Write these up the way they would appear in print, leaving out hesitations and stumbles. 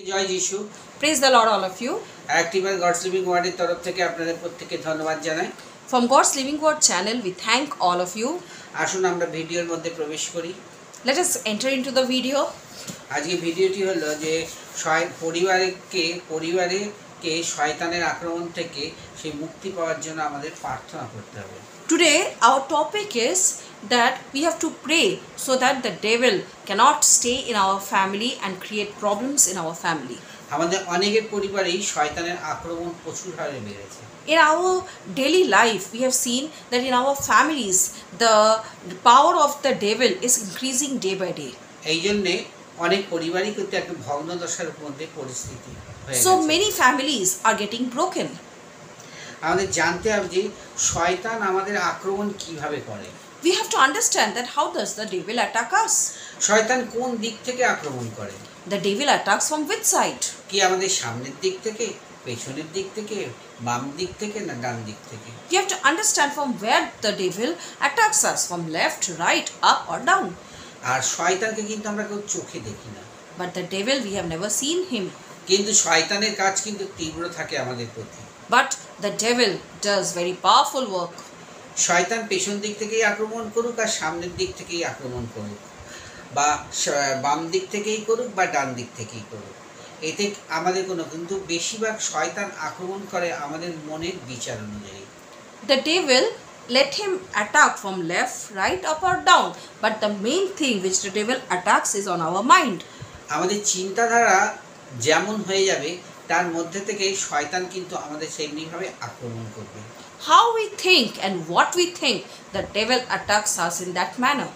জয় যিশু। Praise the Lord, all of you. অ্যাক্টিভার God's living ওয়ার্ডের তরফ থেকে আপনাদের প্রত্যেককে ধন্যবাদ জানাই। From God's Living Word channel, we thank all of you. আসুন আমরা ভিডিওর মধ্যে প্রবেশ করি। Let us enter into the video. আজকে ভিডিওটি হলো যে পরিবারকে শয়তানের আক্রমণ থেকে সেই মুক্তি পাওয়ার জন্য আমাদের প্রার্থনা করতে হবে। Today, our topic is that we have to pray so that the devil cannot stay in our family and create problems in our family. আমাদের অনেকের পরিবারেই শয়তানের আক্রমণ প্রচুর হারে বেড়েছে। In our daily life, we have seen that in our families, the power of the devil is increasing day by day. এই জন্যে অনেক পরিবারই কিন্তু একটা ভগ্নদশার মধ্যে পরিস্থিতি হয়ে গেছে। So many families are getting broken. আমাদের জানতে হবে যে শয়তান আমাদের আক্রমণ কিভাবে করে। We have to understand that how does the devil attack us? শয়তান কোন দিক থেকে আক্রমণ করে? The devil attacks from which side? কি আমাদের সামনের দিক থেকে, পেছনের দিক থেকে, বাম দিক থেকে না ডান দিক থেকে? You have to understand from where the devil attacks us, from left, right, up or down. আর শয়তানকে কিন্তু আমরা কেউ চোখে দেখি না। But the devil, we have never seen him. কিন্তু শয়তানের কাজ কিন্তু তীব্র থাকে আমাদের প্রতি। But the devil does very powerful work. শয়তান পেছন দিক থেকেই আক্রমণ করুক আর সামনের দিক থেকেই আক্রমণ করুক, বা বাম দিক থেকেই করুক বা ডান দিক থেকেই করুক, এতে আমাদের কিন্তু বেশিরভাগ শয়তান আক্রমণ করে আমাদের মনের বিচার অনুযায়ী। The devil, let him attack from left, right, up or down. But the main thing which the devil attacks is on our mind. আমাদের চিন্তাধারা যেমন হয়ে যাবে তার মধ্যে থেকে শয়তান কিন্তু আমাদের সেমনিভাবে আক্রমণ করবে। How we think and what we think, the devil attacks us in that manner.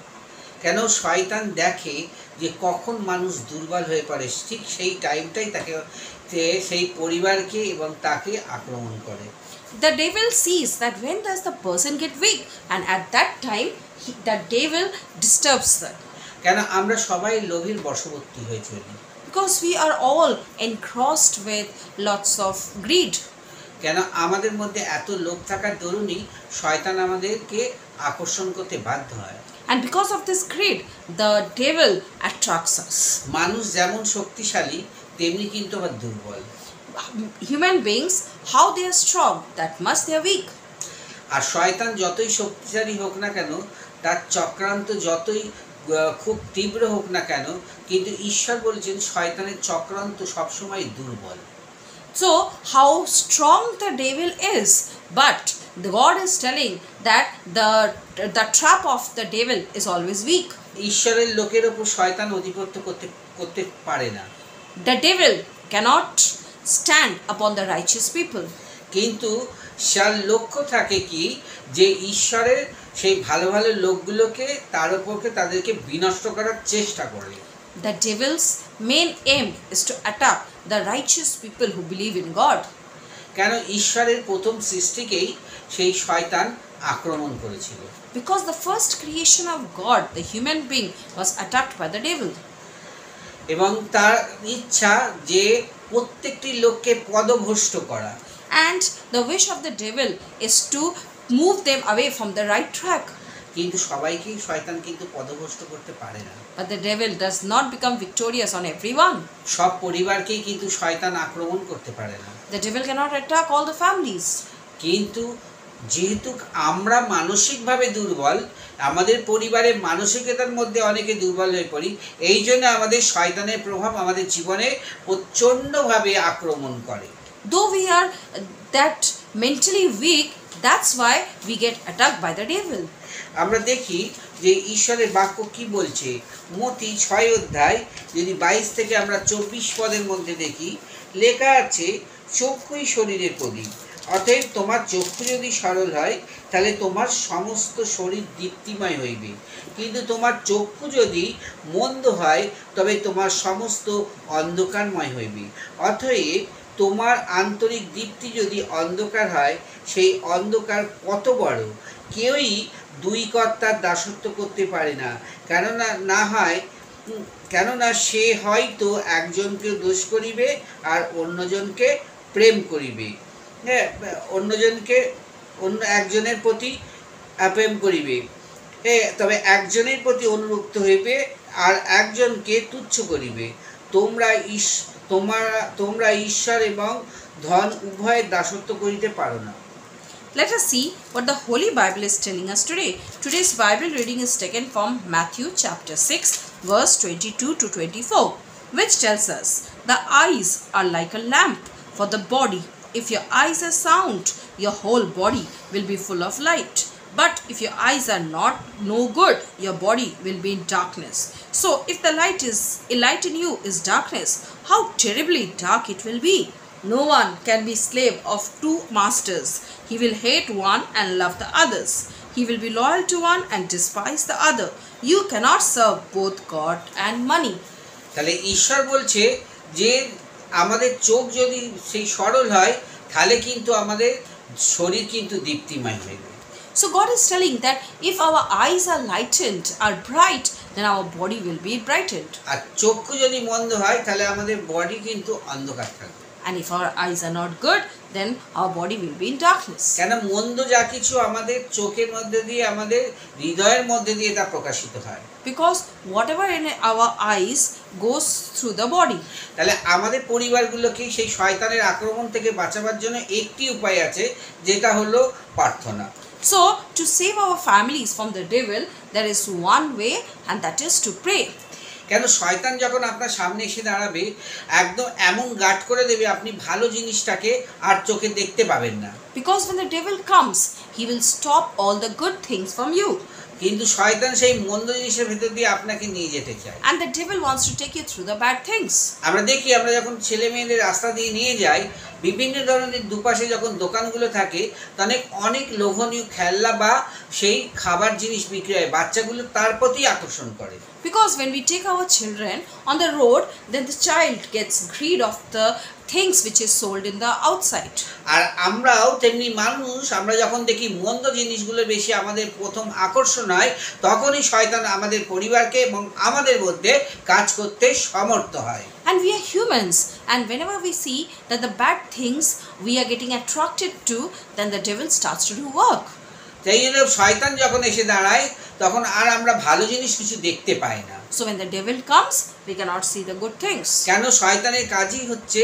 কেন শয়তান দেখে যে কখন মানুষ দুর্বল হয়ে পড়ে, ঠিক সেই টাইমটাই তাকে সেই পরিবারকে এবং তাকে আক্রমণ করে। The devil sees that when does the person get weak, and at that time the devil disturbs them. কেন আমরা সবাই লোভের বশবর্তী হয়ে চলি? Because we are all engrossed with lots of greed. কেন আমাদের মধ্যে এত লোভ থাকার দরুনই শয়তান আমাদেরকে আকর্ষণ করতে বাধ্য হয়। And because of this greed, the devil attracts us. মানুষ যেমন শক্তিশালী তেমনি কিন্তু আবার দুর্বল। Human beings, how they are strong, that much they are weak. আর শয়তান যতই শক্তিশালী হোক না কেন, তার চক্রান্ত যতই খুব তীব্র হোক না কেন, কিন্তু ঈশ্বর বলেছেন শয়তানের চক্রান্ত সবসময় দুর্বল। So how strong the devil is, but the God is telling that the trap of the devil is always weak. ঈশ্বরের লোকের ওপর শয়তান আধিপত্য করতে পারে না। The devil cannot stand upon the righteous people. কিন্তু যার লক্ষ্য থাকে কি, যে ঈশ্বরের সেই ভালো ভালো লোকগুলোকে তাদেরকে বিনষ্ট করার চেষ্টা করে। The devil's main aim is to attack the righteous people who believe in God. কেন ঈশ্বরের প্রথম সৃষ্টিকেই সেই শয়তান আক্রমণ করেছিল। Because the first creation of God, the human being, was attacked by the devil. এবং তার ইচ্ছা যে প্রত্যেকটি লোককে পদভ্রষ্ট করা। And the wish of the devil is to move them away from the right track. কিন্তু সবাইকেই শয়তান কিন্তু পদভ্রষ্ট করতে পারে না। But the devil does not become victorious on everyone. সব পরিবারকেই কিন্তু শয়তান আক্রমণ করতে পারে না। The devil cannot attack all the families. কিন্তু যেহেতু আমরা মানসিকভাবে দুর্বল, আমাদের পরিবারের মানসিকতার মধ্যে অনেকে দুর্বল হয়ে পড়ি, এই জন্য আমাদের শয়তানের প্রভাব আমাদের জীবনে প্রচণ্ডভাবে আক্রমণ করে। Though we are that mentally weak, that's why we get attacked by the devil. আমরা দেখি যে ঈশ্বরের বাক্য কি বলছে। মতি 6 অধ্যায় যদি 22 থেকে আমরা 24 পদের মধ্যে দেখি, লেখা আছে, চক্ষুই শরীরের প্রদীপ। অতএব তোমার চক্ষু যদি সরল হয় তাহলে তোমার সমস্ত শরীর দীপ্তিময় হইবে, কিন্তু তোমার চক্ষু যদি মন্দ হয় তবে তোমার সমস্ত অন্ধকারময় হইবে। অতএব তোমার আন্তরিক দীপ্তি যদি অন্ধকার হয়, সেই অন্ধকার কত বড়! কেউই দুই কর্তার দাসত্ব করতে পারে না, কেননা সে হয়তো একজনকে দোষ করিবে আর অন্যজনকে প্রেম করিবে, অন্য একজনের প্রতি প্রেম করিবে, তবে একজনের প্রতি অনুরক্ত হইবে আর একজনকে তুচ্ছ করিবে। তোমরা ঈশ্বর এবং ধন উভয়ের দাসত্ব করিতে পারো না। Let us see what the Holy Bible is telling us today. Today's Bible reading is taken from Matthew chapter 6, verse 22 to 24, which tells us, "The eyes are like a lamp for the body. If your eyes are sound, your whole body will be full of light. But if your eyes are no good, your body will be in darkness. So if the light in you is darkness, how terribly dark it will be. No one can be slave of two masters. He will hate one and love the others. He will be loyal to one and despise the other. You cannot serve both God and money." তাহলে ঈশ্বর বলছে যে আমাদের চোখ যদি সেই সরল হয় তাহলে কিন্তু আমাদের শরীর কিন্তু দীপ্তিময় হয়ে যাবে। So God is telling that if our eyes are lightened, are bright, then our body will be brightened. আর চক্ষু যদি মন্দ হয় তাহলে আমাদের বডি কিন্তু অন্ধকার থাকবে। And if our eyes are not good, then our body will be in darkness. কেন মন্দ যা কিছু আমাদের চোখের মধ্যে দিয়ে আমাদের হৃদয়ের মধ্যে দিয়ে তা প্রকাশিত হয়। Because whatever in our eyes goes through the body. তাহলে আমাদের পরিবারগুলোকে সেই শয়তানের আক্রমণ থেকে বাঁচাবার জন্য একটি উপায় আছে, যেটা হলো প্রার্থনা। So to save our families from the devil, there is one way, and that is to pray. কেন শয়তান যখন আপনার সামনে এসে দাঁড়াবে একদম এমন গার্ড করে দেবে আপনি ভালো জিনিসটাকে আর চোখে দেখতে পাবেন না। Because when the devil comes, he will stop all the good things from you. কিন্তু শয়তান সেই মন্দ জিনিসের ভেতর দিয়ে আপনাকে নিয়ে যেতে চায়। And the devil wants to take you through the bad things. আমরা দেখি আমরা যখন ছেলে মেয়েদের রাস্তা দিয়ে নিয়ে যাই বিভিন্ন ধরনের দুপাশে যখন দোকানগুলো থাকে তখন অনেক লোভনীয় খেলনা বা সেই খাবার জিনিস বিক্রি হয়, বাচ্চাগুলো তার প্রতি আকর্ষণ করে। Because when we take our children on the road, then the child gets greed of the things which is sold in the outside. আর আমরাও তেমনি মানুষ, আমরা যখন দেখি মন্দ জিনিসগুলো বেশি আমাদের প্রথম আকর্ষণ হয় তখনই শয়তান আমাদের পরিবারকে এবং আমাদের মধ্যে কাজ করতে সমর্থ হয়। And we are humans, and whenever we see that the bad things we are getting attracted to, then the devil starts to do work. সেই জন্য শয়তান যখন এসে দাঁড়ায় তখন আর আমরা ভালো জিনিস কিছু দেখতে পাই না। So when the devil comes, we cannot see the good things. কেন শয়তানের কাজই হচ্ছে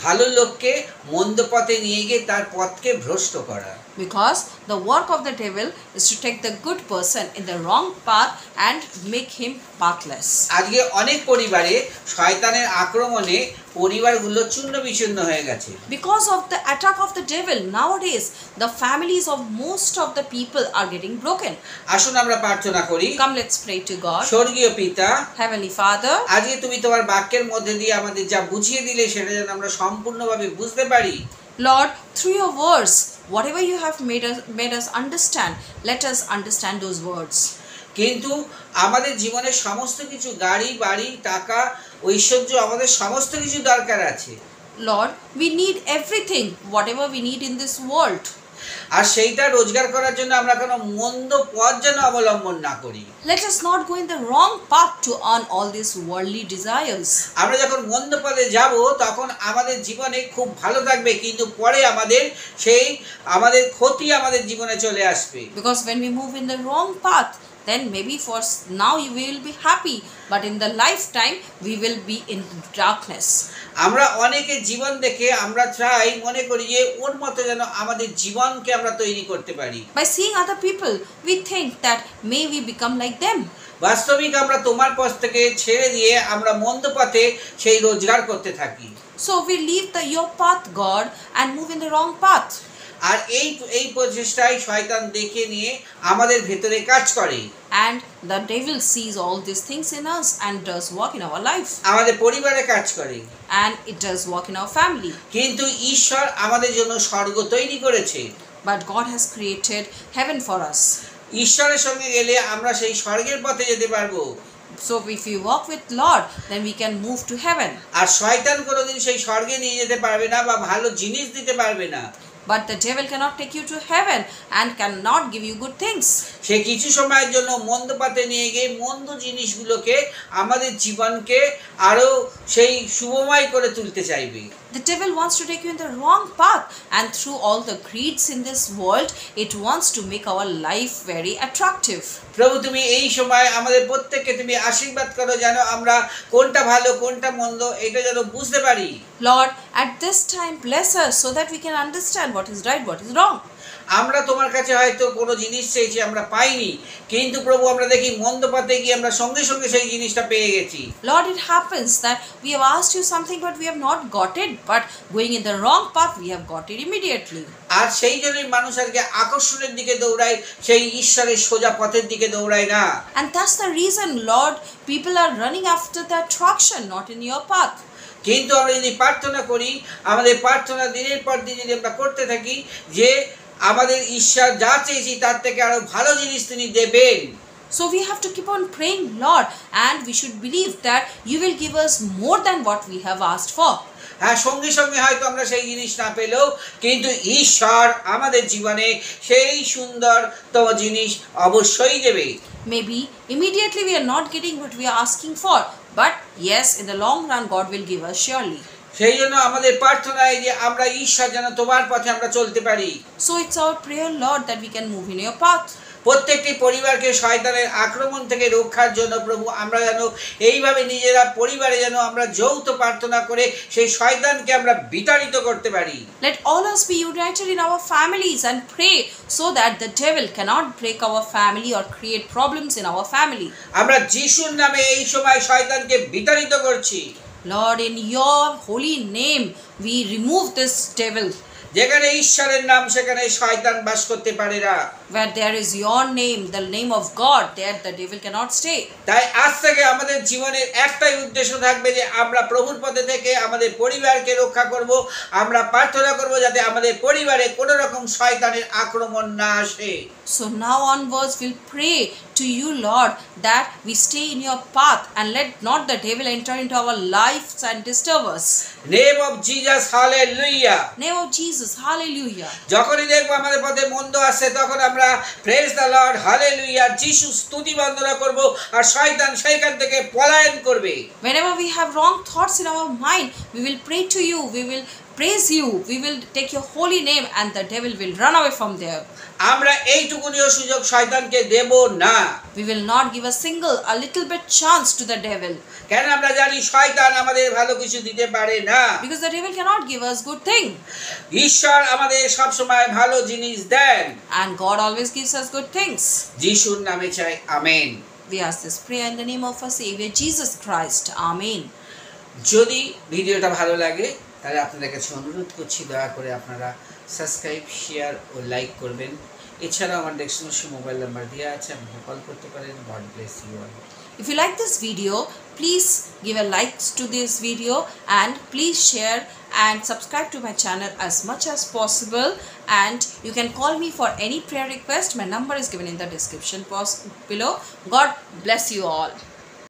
ভালো লোককে মন্দ পথে নিয়ে গিয়ে তার পথকে ভ্রষ্ট করা। Because the work of the devil is to take the good person in the wrong path and make him pathless. আজকে অনেক পরিবারে শয়তানের আক্রমণে পরিবারগুলো চূর্ণ বিচূর্ণ হয়ে গেছে। Because of the attack of the devil, nowadays the families of most of the people are getting broken. আসুন আমরা প্রার্থনা করি। Come, let's pray to God. স্বর্গীয় পিতা, Heavenly Father, আজকে তুমি তোমার বাক্যের মধ্যে দিয়ে আমাদের যা বুঝিয়ে দিলে সেটা যেন আমরা সম্পূর্ণভাবে বুঝতে পারি। Lord, through your words, whatever you have made us understand, let us understand those words. কিন্তু আমাদের জীবনের সমস্ত কিছু গাড়ি বাড়ি টাকা ঐশ্বর্য আমাদের সমস্ত কিছু দরকার আছে। Lord, we need everything, whatever we need in this world. আর সেইটা রোজগার করার জন্য আমরা কোনো মন্দ পথ যেন অবলম্বন না করি। Let us not go in the wrong path to earn all these worldly desires. আমরা যখন মন্দ পথে যাব তখন আমাদের জীবনে খুব ভালো থাকবে, কিন্তু পরে আমাদের ক্ষতি আমাদের জীবনে চলে আসবে। Because when we move in the wrong path, then maybe for now we will be happy, but in the lifetime we will be in darkness. আমরা অনেকের জীবন দেখে আমরা মনে করি যে ওর মতো যেন আমাদের জীবনকে আমরা তৈরি করতে পারি। By seeing other people, we think that may we become like them. বাস্তবিক আমরা তোমার পথ থেকে ছেড়ে দিয়ে আমরা মন্দ পথে সেই রোজগার করতে থাকি। So we leave your path, God, and move in the wrong path. আর এই প্রচেষ্টায় শয়তান দেখে নিয়ে আমাদের ভেতরে কাজ করে। And the devil sees all these things in us and does work in our life. আমাদের পরিবারে কাজ করে। And it does work in our family. কিন্তু ঈশ্বর আমাদের জন্য স্বর্গ তৈরি করেছে। But God has created heaven for us. ঈশ্বরের সঙ্গে গেলে আমরা সেই স্বর্গের পথে যেতে পারবো। So if we walk with Lord, then we can move to heaven. আর শয়তান কোনোদিন সেই স্বর্গে নিয়ে যেতে পারবে না বা ভালো জিনিস দিতে পারবে না। but the devil cannot take you to heaven and cannot give you good things. সে কিছু সময়ের জন্য মন্দ পথে নিয়ে গিয়ে মন্দ জিনিসগুলোকে আমাদের জীবনকে আরো সেই শুভময় করে তুলতে চাইবে। The devil wants to take you in the wrong path, and through all the greeds in this world, it wants to make our life very attractive. প্রভু তুমি এই সময় আমাদের প্রত্যেককে তুমি আশীর্বাদ করো যেন আমরা কোনটা ভালো কোনটা মন্দ এটা যেন বুঝতে পারি। Lord, at this time bless us so that we can understand what is right, what is wrong. আমরা তোমার কাছে হয়তো কোনো জিনিস চেয়েছি আমরা পাইনি, কিন্তু প্রভু আমরা দেখি মন্দ পথে গিয়ে আমরা সঙ্গে সঙ্গে সেই জিনিসটা পেয়ে গেছি। Lord, it happens that we have asked you something but we have not got it, but going in the wrong path we have got it immediately. আর সেই জন্যই মানুষ আজকে আকর্ষণের দিকে দৌড়ায়, সেই ঈশ্বরের সোজা পথের দিকে দৌড়ায় না। And that's the reason, Lord, people are running after the attraction, not in your path. কিন্তু আমরা যদি প্রার্থনা করি, আমাদের প্রার্থনা দিনের পর দিন যদি আমরা করতে থাকি যে আমাদের ঈশ্বর যা চেয়েছি তার থেকে আরো ভালো জিনিস তিনি দেবেন। So we have to keep on praying, Lord, and we should believe that you will give us more than what we have asked for. হ্যাঁ, সঙ্গে সঙ্গে হয়তো আমরা সেই জিনিস না পেলেও কিন্তু ঈশ্বর আমাদের জীবনে সেই সুন্দরতম জিনিস অবশ্যই দেবে। Maybe immediately we are not getting what we are asking for, but yes, in the long run God will give us surely. সেই জন্য আমাদের প্রার্থনায় যে আমরা ঈশ্বর যেন তোমার পথে আমরা চলতে পারি। So it's our prayer, Lord, that we can move in your path. প্রত্যেকটি পরিবারকে শয়তানের আক্রমণ থেকে রক্ষার জন্য প্রভু আমরা যেন এইভাবে নিজেরা পরিবারে যেন আমরা যৌথ প্রার্থনা করে সেই শয়তানকে আমরা বিতাড়িত করতে পারি। Let all us be united in our families and pray so that the devil cannot break our family or create problems in our family. আমরা যিশুর নামে এই সময় শয়তানকে বিতাড়িত করছি। Lord, in your holy name we remove this devil. যেখানে ঈশ্বরের নাম সেখানে শয়তান বাস করতে পারে না। Where there is your name, the name of God, there the devil cannot stay. তাই আজ থেকে আমাদের জীবনের একটাই উদ্দেশ্য থাকবে যে আমরা প্রভুর পথে থেকে আমাদের পরিবারকে রক্ষা করব। আমরা প্রার্থনা করব যাতে আমাদের পরিবারে কোনো রকম শয়তানের আক্রমণ না আসে। So now onwards we'll pray to you, Lord, that we stay in your path and let not the devil enter into our lives and disturb us. Name of Jesus, hallelujah. Name of Jesus, hallelujah. যখনই দেখবো আমাদের পথে মন্দ আসছে তখন আমরা praise the Lord, hallelujah, যিশু স্তুতি বন্দনা করব আর শয়তান সেইখান থেকে পলায়ন করবে। Whenever we have wrong thoughts in our mind, we will pray to you, we will praise you, we will take your holy name, and the devil will run away from there. আমরা এইটুকুনিও সুযোগ শয়তানকে দেব না। We will not give a little bit chance to the devil. কেন আমরা জানি শয়তান আমাদের ভালো কিছু দিতে পারে না। Because the devil cannot give us good thing. ঈশ্বর আমাদের সব সময় ভালো জিনিস দেন। And God always gives us good things. যিশুর নামে চাই, amen. We ask this prayer in the name of our Savior Jesus Christ. Amen. যদি ভিডিওটা ভালো লাগে তাহলে আপনাদের কাছে অনুরোধ করছি দয়া করে আপনারা সাবস্ক্রাইব, শেয়ার ও লাইক করবেন। এছাড়াও আমার ডেস্কটপে মোবাইল নাম্বার দেওয়া আছে, আপনি কল করতে পারেন। God bless you all. If you like this video, please give a like to this video and please share and subscribe to my channel as much as possible, and you can call me for any prayer request. My number is given in the description box below. God bless you all.